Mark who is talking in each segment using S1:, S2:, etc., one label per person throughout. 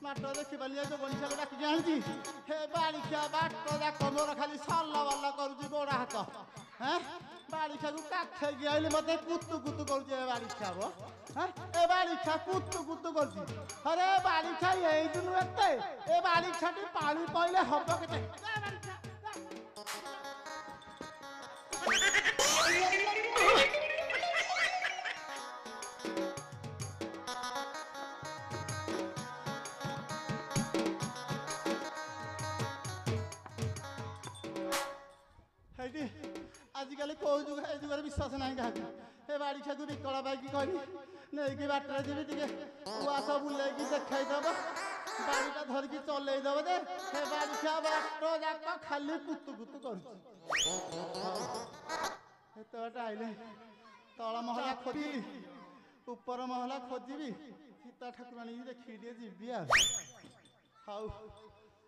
S1: बाट देखी पाली जो बनिशा को डाकी आनी हे बाड़िया बाट जाक मोर खाली सल्ला बल्ला करुची गोड़ हाथ हाँ बाड़िया को काखे आइले मत कुतु कुतु कर बाड़िया वो हाँ ए बाड़िया कुतु कुतु कर अरे बाड़िया यही दिन एत ए बाड़िया पानी पड़े हम के आजिकल कौ जुग ए जुगर विश्वास ना क्या हे बाड़िया को विकला पाई कहनी नहीं कि बाटर जी टे उस बुले देखईदब बाड़ीटा धरिकी चलईदब जे हे बाड़िया बाट जाक खाली कुतु कुतु करते आइले तल महला खोजिली ऊपर महला खोजी सीता ठाकुराणी देखी टे जी हाउ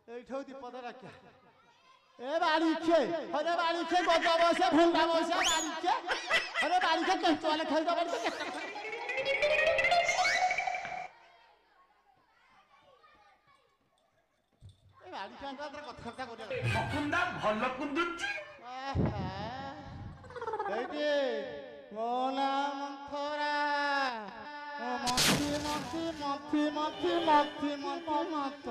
S1: ये दीपद डाकिया ए बाड़ीखे अरे बाड़ीखे गजा बसे भंडा बसे बाड़ीखे अरे बाड़ीखे केंचुआले खेल दो बाड़ीखे ए बाड़ीखे अंदर कथाटा करे
S2: मकुंदा भल कुंदुची
S1: एइटे मोना मंथरा ओ मथी मथी मथी मथी मथी मथी मथ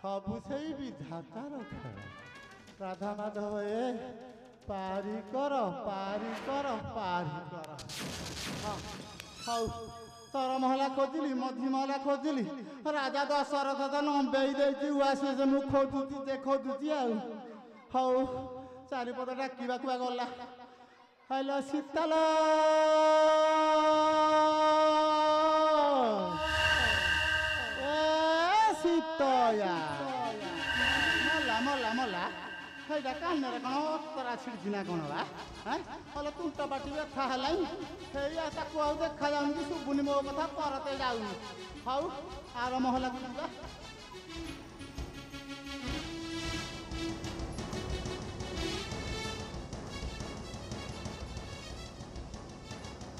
S1: सबू से विधातार खेल राधा माधव ए पारी कर पारी कर पारी कर हाँ हाउ तर महला खोजिली मधी महला खोजिली राजा दशरथ तो नंबे देसी मुझे खोजुची जे खोजुची हाउ चारिपद डाकिबा गला हेलो शीतल शीतया मला मला मला সেইটা কান্নারে কোন অস্তরা ছিড়ছি না কোন হ্যাঁ হলে তুলটা পাটি ব্যথা হেলাই সেই তাকে আউ দেখা যাউনি কি শুভুনি মো কথা পরতে যাউনি how are Mohalla Quba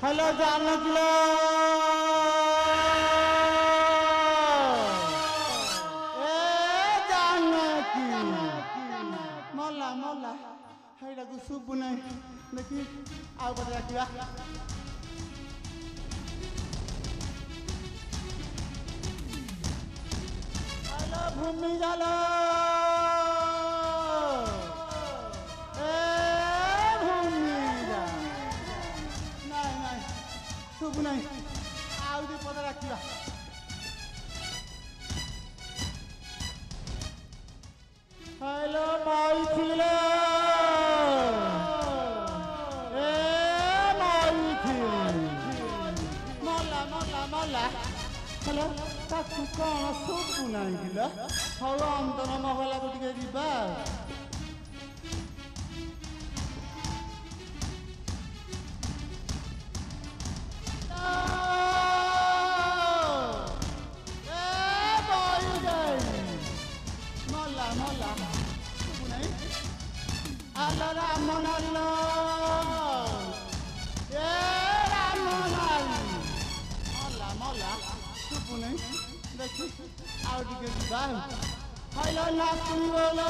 S1: hello জানকিলা सुबु नहीं देखी आउ बजे रखा हेलो भूमि जाल भूमि नहीं नहीं सुबु नहीं आउ दी पद रखा हेलो माई थिले हेलो ताकू कौन सुबु नहीं हाँ अंदर महला को टे जा मला मला सुबु नहीं आल राम नाल देखी आउ टे जा हेलो नाचुनी बोलो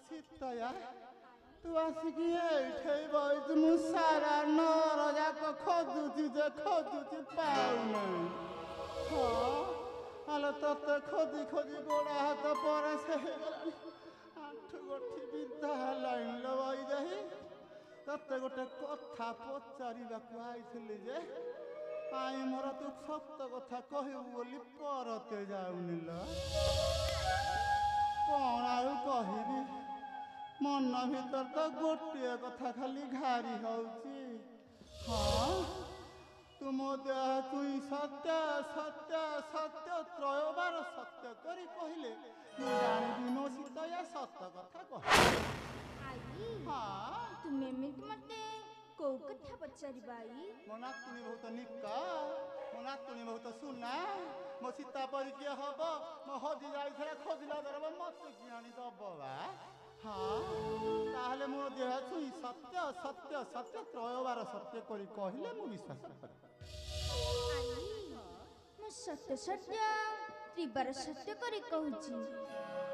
S1: शीतया तू आसिकी बस मु सारा नर जाक खोजुची जे खोजुची पाऊना हाँ हेलो तते खोजी खोजी गोड़ा हाथ पर से आठ गोठी विद्या लाइन लवाई जाही तते गोटे कथा पचारिबाकु आइथिली जे आई मोर तू सत्य कथा कहबू बोली परते जाउनी ल कौन आउ कहबी मन भीतर तो गोटे कथा खाली घारी होउची हाँ ତୁମ ଦେହ ତୁଇ ସତ୍ୟ ସତ୍ୟ ସତ୍ୟ ତ୍ରୟବାର ସତ୍ୟ କରି କହିଲେ ମୁଁ ଜାଣିବି ମୋ ସୀତୟା ସତ କଥା କହ।
S3: ଆଈ
S1: ହଁ
S3: ତୁମେ ଏମିତି ମତେ କୋଉ କଥା ପଚାରିବ ଆଈ?
S1: ମୋ ନାତୁଣୀ ବହୁତ ନିକା, ମୋ ନାତୁଣୀ ବହୁତ ସୁନା, ମୋ ସୀତା ପରି କିଏ ହବ? ମୋ ହଜି ଯାଇଥିଲା ଖୋଜିଲା ଦରବ ମତେ କିଏ ଆଣି ଦବ ବା? ହଁ ତାହେଲେ ମୋ ଦେହ ଛୁଇଁ ସତ୍ୟ ସତ୍ୟ ସତ୍ୟ ତ୍ରୟବାର ସତ୍ୟ କରି କହିଲେ ମୁଁ ବିଶ୍ୱାସ କରେ।
S3: ଆଈ ମୁଁ ସତ୍ୟ ସତ୍ୟ ତ୍ରିବାର ସତ୍ୟ କରି କହୁଛି।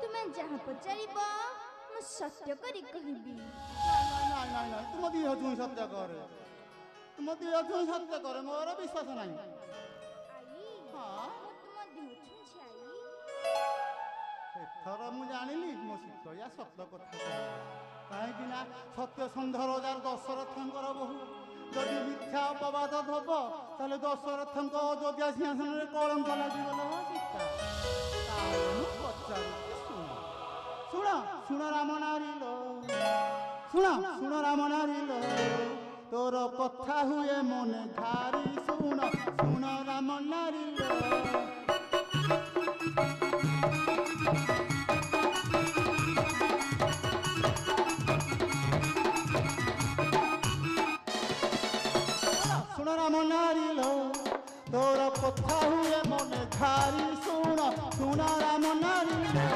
S3: ତୁମେ ଯାହା ପଚାରିବ ମୁଁ ସତ୍ୟ କରି କହିବି।
S1: ନାଇଁ ନାଇଁ ନାଇଁ ତୁମ ଦେହ ଛୁଇଁ ସତ୍ୟ କରେ, ତୁମ ଦେହ ଛୁଇଁ ସତ୍ୟ କରେ, ମୋର ବିଶ୍ୱାସ ନାହିଁ।
S3: ଆଈ
S1: ହଁ
S3: ମୁଁ ତୁମ ଦେହ ଛୁଇଁଛି ଆଈ।
S1: ଏଥର ମୁଁ ଜାଣିଲି ମୋ ସୀତୟା ସତ କଥା କହିଲା। କାହିଁକି ନା ସତ୍ୟସନ୍ଧ ରାଜା ଦଶରଥଙ୍କର ବୋହୂ ଯଦି ମିଥ୍ୟା ଅପବାଦ ଦବ ତାହେଲେ ଦଶରଥଙ୍କ ଅଯୋଧ୍ୟା ସିଂହାସନରେ କଳଙ୍କ ଲାଗିବ ଲୋ ସୀତା। ତାହେଲେ ମୁଁ ପଚାରୁଛି ଶୁଣ ଶୁଣ ରାମ ନାରୀ ଲୋ, ଶୁଣ ଶୁଣ ରାମ ନାରୀ ଲୋ, ତୋର କଥା ହୁଏ ମନେ ଘାରି, ଶୁଣ ଶୁଣ ରାମ ନାରୀ ଲୋ। ଶୁଣ ରାମ ନାରୀ ଲୋ, ତୋର କଥା ହୁଏ ମନେ ଘାରି, ଶୁଣ ଶୁଣ ରାମ ନାରୀ ଲୋ।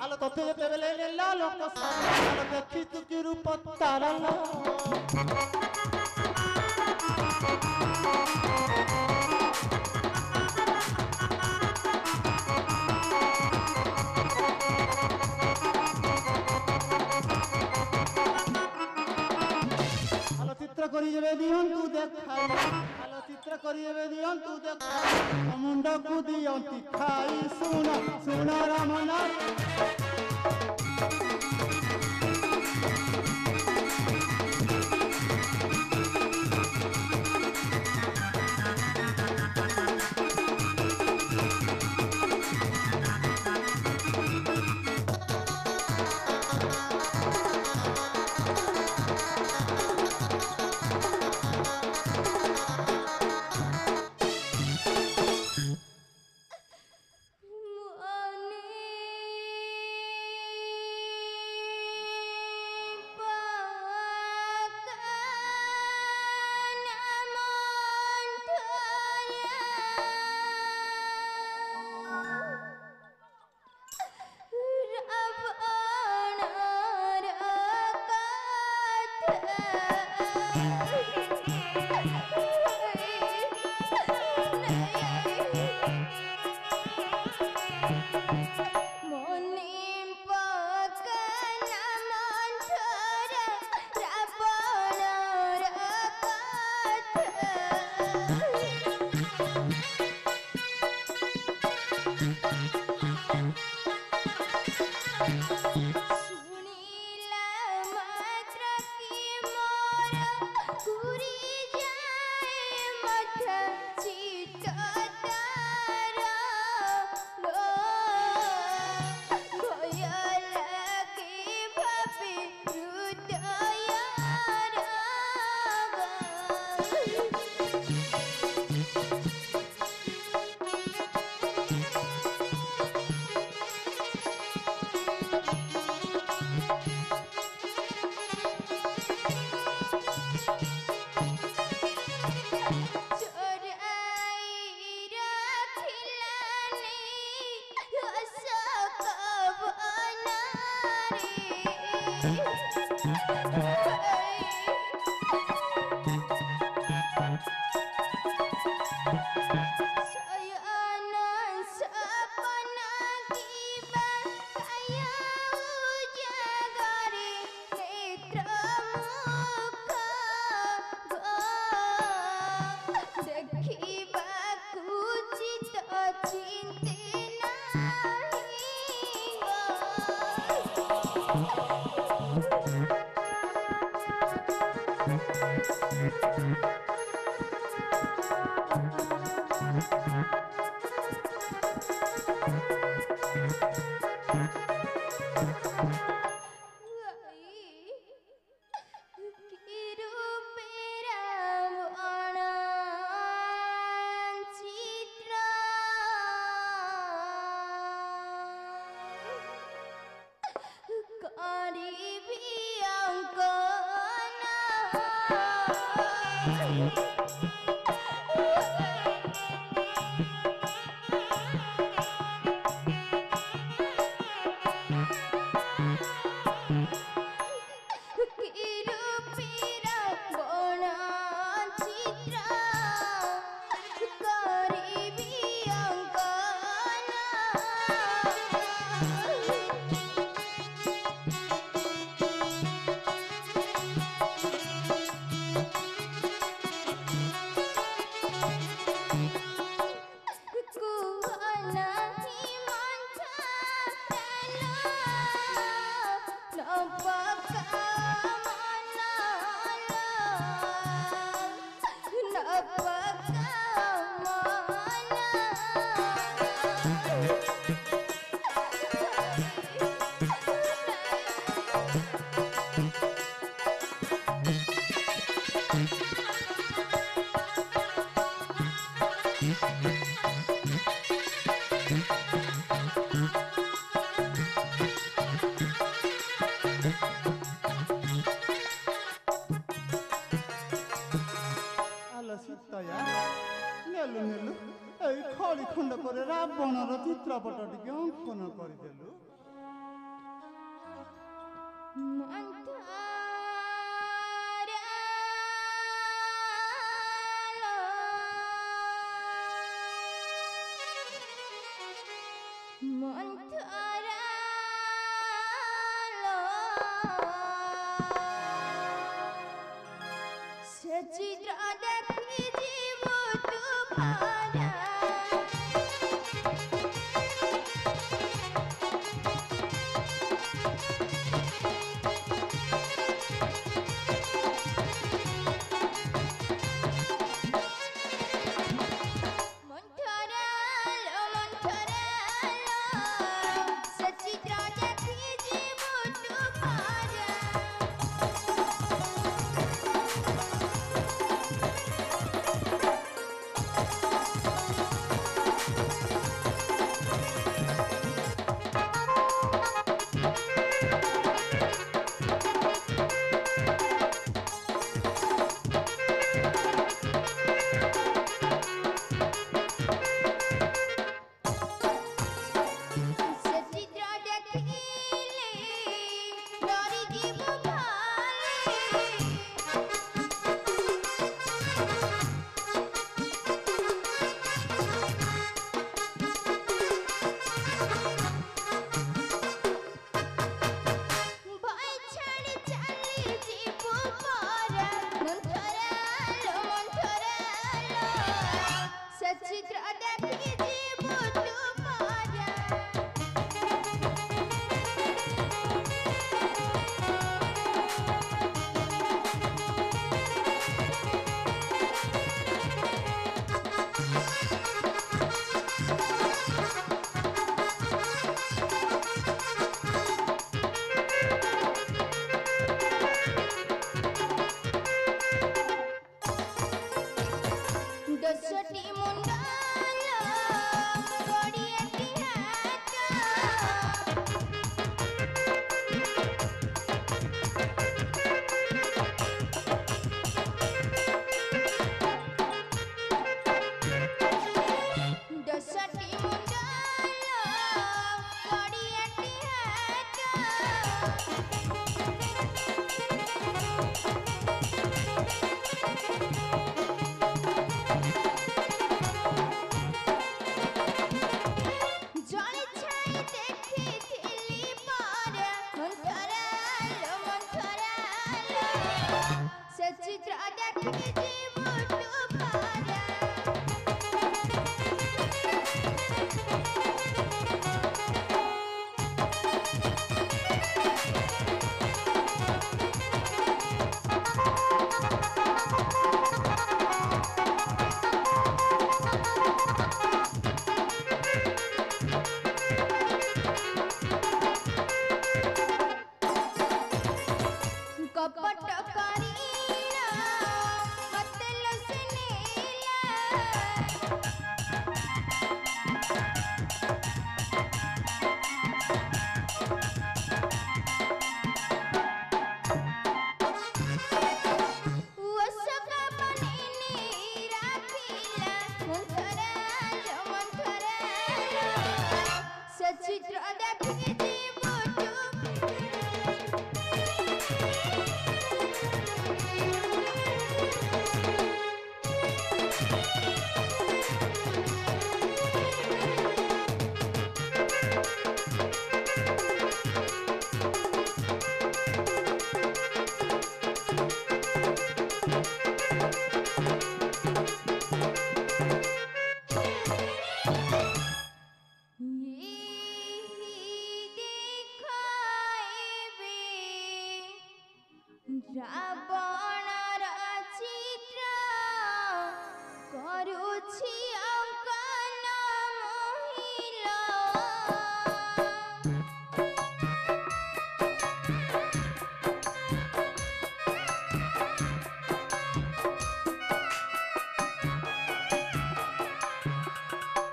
S1: আলো তোতে যেতেবেলে নেলা লোক সারা দেখি তু কি রূপ তারা আলো চিত্র করি যাবে দিয়ন্তু দেখাই, আলো চিত্র করি যাবে দিয়ন্তু দেখাই, মুন্ডকু দিয়ন্তি খাই, শুণ শুণ রাম নারী। ନେଲୁ ନେଲୁ ଏଇ ଖଳି ଖଣ୍ଡକରେ ରାବଣର ଚିତ୍ରପଟ ଟିକେ ଅଙ୍କନ କରିଦେଲୁ।
S3: कपट करीना मते लसनेला वसका बनेनी राखिला मंथरा सचित्र देखी जीवटू रावणर चित्र करुछि अंकन महिला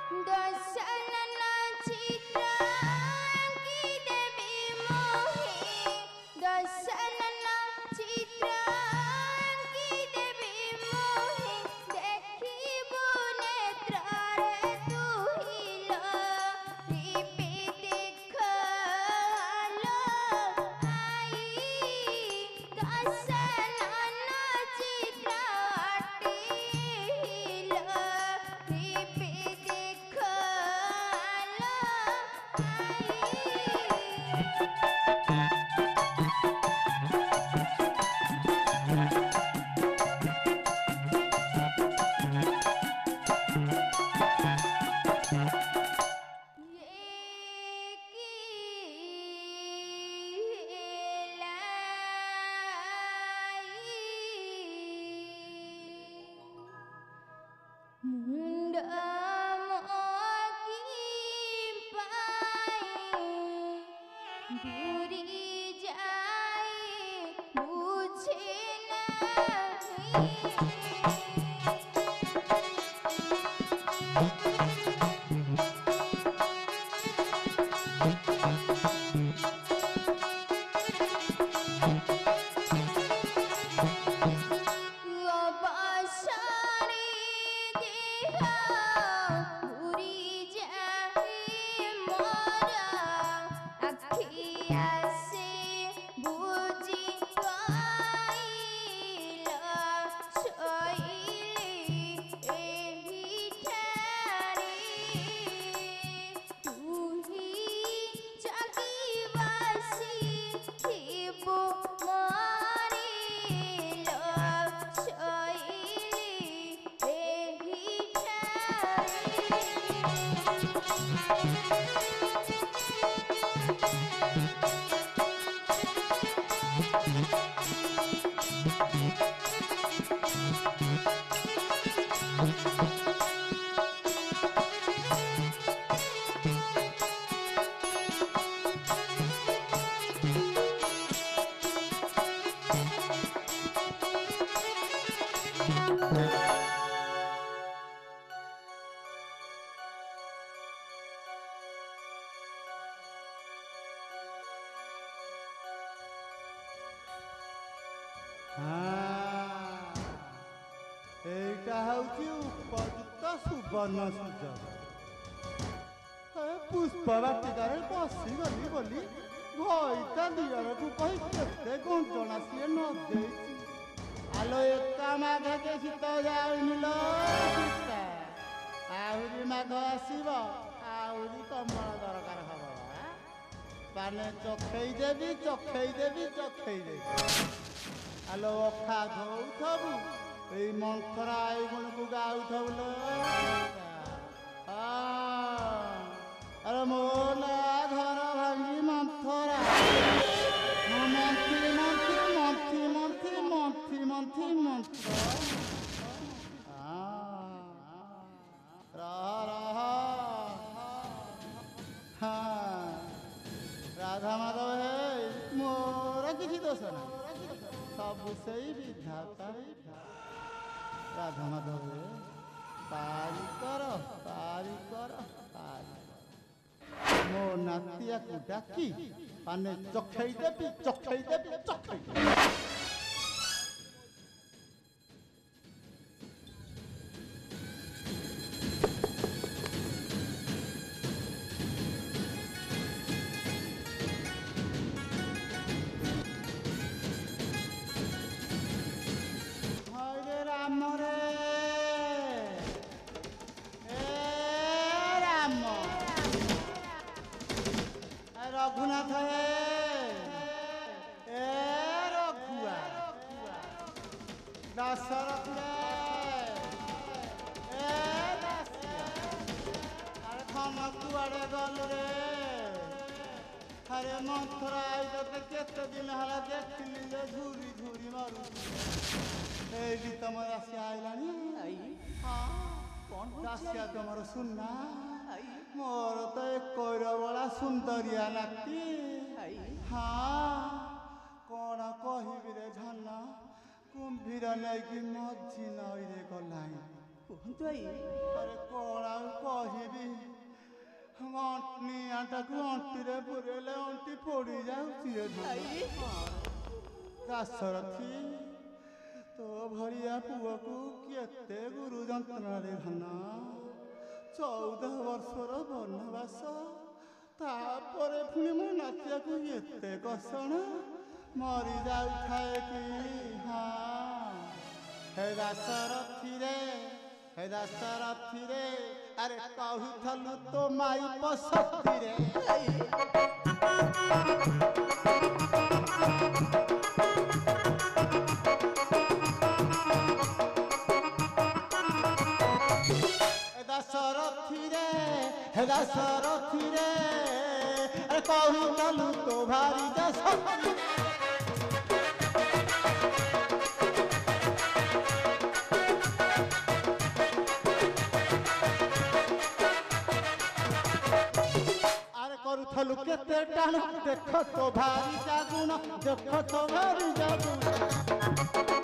S3: दशनन चित्र की देवी मोहे दशनन चित्र की देवी मोहे देखिबु नेत्ररे तुहिलो रिपि देखलो आई दशनन चित्र अटिलो रिपि देखलो आई मुंड मोकी पाए दूरी जाए बुझे अवसरे देहा पूरी जाए मोरा अखिया से बुझी गइला शैली एही ठारे तुही जगिवासी थिबो मारिला शैली एही
S1: এইটা হচ্ছে উপযুক্ত সুবর্ণ সুযোগ পুষ্পবাটিকারে বসিগলি বলি ঘইটা দিয়রକୁ କହି କେତେ ଗଞ୍ଜଣା ସିଏ ନ ଦେଇଛି ଆଲୋ ଏକା ମାଘକେ ଶୀତ ଯାଉନି ଲୋ ସୀତା ଆହୁରି ମାଘ ଆସିବ ଆହୁରି କମଳ ଦରକାର ହବ ପାନେ ଚଖେଇ ଦେବି ଆଲୋ ଅଖା ଧଉଥବୁ ଏଇ ମନ୍ଥରା ଆଇଗୁଣକୁ ଗାଉଥବୁ ଲୋ ଆରେ ମୋ ନା ଘର ଭାଙ୍ଗି ମନ୍ଥରା ମନ୍ଥି ରହ ରାଧା ମାଧବ ହେ ମୋର କିଛି ଦୋଷ ନାହିଁ ସବୁ ସେଇ ବିଧାତା ରାଧା ମାଧବ ପାରି କର ମୋ ନାତିଆକୁ ଡାକି ପାନେ ଚଖେଇ ଦେବି ହଇରେ ରାମ ରେ ରାମ ରଘୁନାଥ ଏ ରଘୁଆ ଦଶରଥ ଏ ଦାସିଆ ଆରେ ଧନ କୁଆଡ଼େ ଗଲୁ ରେ ଆରେ ମନ୍ଥରା ଆଇ ତତେ କେତେ ଦିନ ହେଲା ଦେଖିଲି ଯେ ଝୁରି ଝୁରି ମାରୁଛି ଏଇଠି ତମ ଦାସିଆ ଆଇଲାଣି ଦାସିଆ ତମର ସୁନା ମୋର ତ ଏକର ବଳା ସୁନ୍ଦରିଆ ନାତି କଣ କହିବି ରେ ଧନ କୁମ୍ଭୀର ନେଇକି ମଝି ନଈରେ ଗଲାଣି
S4: କୁହନ୍ତୁ ଆଇ
S1: ଆରେ କଣ ଆଉ କହିବି ନିଆଁଟାକୁ ଅଣ୍ଟିରେ ପୁରେଇଲେ ଅଣ୍ଟି ପୋଡ଼ି ଯାଉଛି ଦାଶରଥୀ ତୋ ଭଳିଆ ପୁଅକୁ କେତେ ଗୁରୁ ଯନ୍ତ୍ରଣାରେ ଧନ 14 ବର୍ଷର ବନବାସ ତାପରେ ପୁଣି ମୋ ନାତିଆକୁ ଏତେ କଷଣ ମରି ଯାଉଥାଏ କି ହେ ଦାଶରଥୀରେ ଆରେ କହୁଥଲୁ ତୋ ମାଇ ପଶତିରେ ଦାଶରଥୀରେ ଆରେ କହୁଥଲୁ ତୋ ଭାରି ଦାଶରଥୀ କରୁଥଲୁ କେତେ ଟାଣ ଦେଖ ତ ଭାରି ଜାଗୁଣ ଦେଖ ତ ଭାରି ଜାଗୁଣ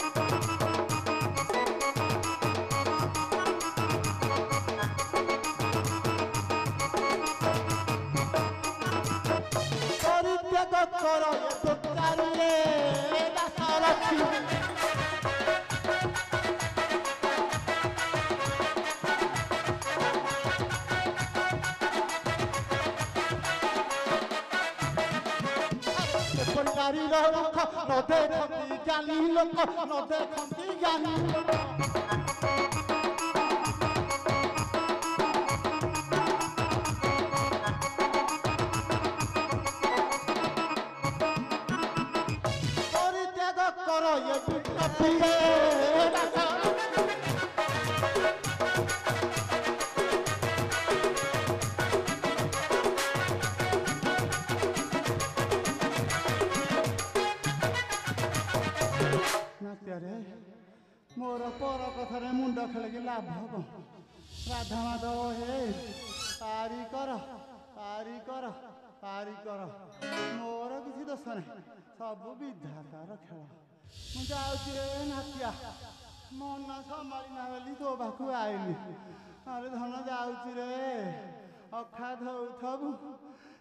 S1: ପରିତ୍ୟାଗ କର ବେକାରୀରେ ଦାଶରଥୀ ଲୋକ ନ ଦେଖନ୍ତି ଜ୍ଞାନୀ ଲୋକ ନ ଦେଖନ୍ତି ଜ୍ଞାନୀ ଲୋକ ପରିତ୍ୟାଗ କର ଏ ବିଜ୍ଞପ୍ତିରେ ମୋର ପର କଥାରେ ମୁଣ୍ଡ ଖେଳିକି ଲାଭ କଣ ରାଧା ମାଧବ ହେ ପାରି କର ମୋର କିଛି ଦୋଷ ନାହିଁ ସବୁ ବିଧାତାର ଖେଳ ମୁଁ ଯାଉଛି ରେ ନାତିଆ ମନ ସମ୍ଭାଳି ନା ବୋଲି ତୋ ପାଖକୁ ଆଇଲି ଆରେ ଧନ ଯାଉଛି ରେ ଅଖା ଧଉଥବୁ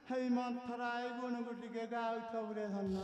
S1: ହେଇ ମନ୍ଥରା ଏଇ ଗୁଣକୁ ଟିକେ ଗାଉଥବୁ ରେ ଧନ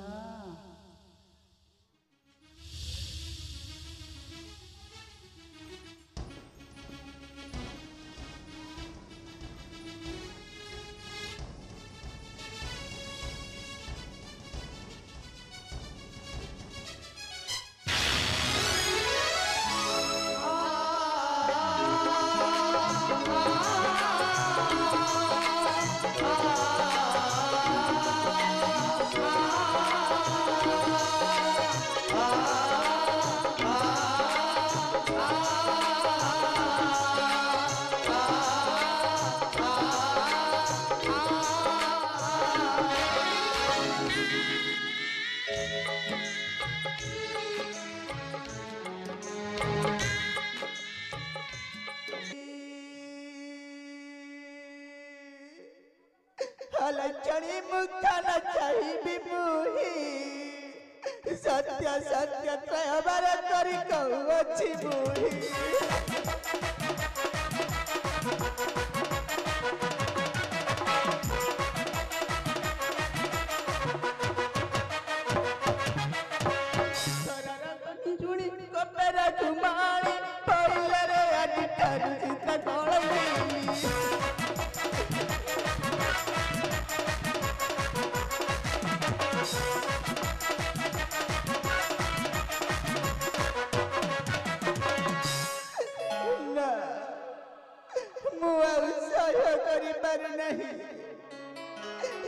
S4: ଚକ୍ରବାର କରି କହୁଅଛି ବୁଢ଼ୀ ଚୁଣି କପେରା କୁମାରୀ ପଇଲାରେ ଆଜି ଠାରୁ ଚିତା କଳେଇ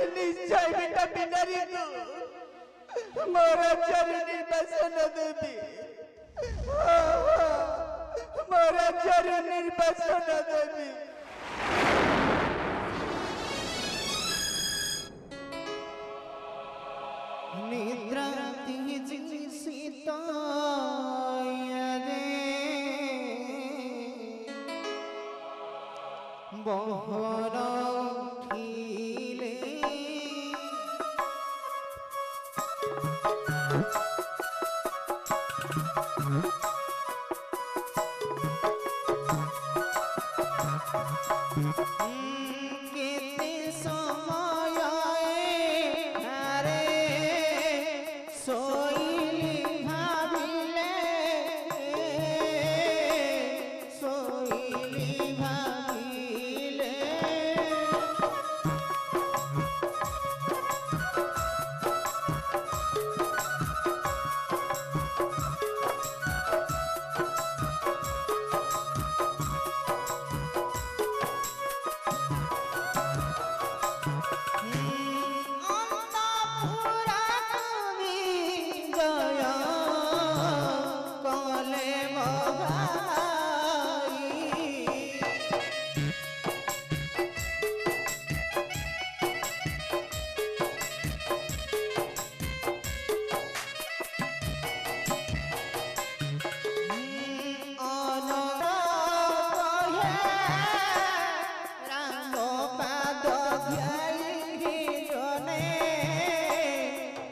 S4: निश्चय बेटा बिनारी को मोरा चरण निर्वासन देवी मोरा चरण निर्वासन देवी निद्रांति जिसिता बहरा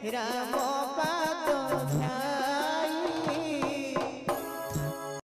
S4: राम पाद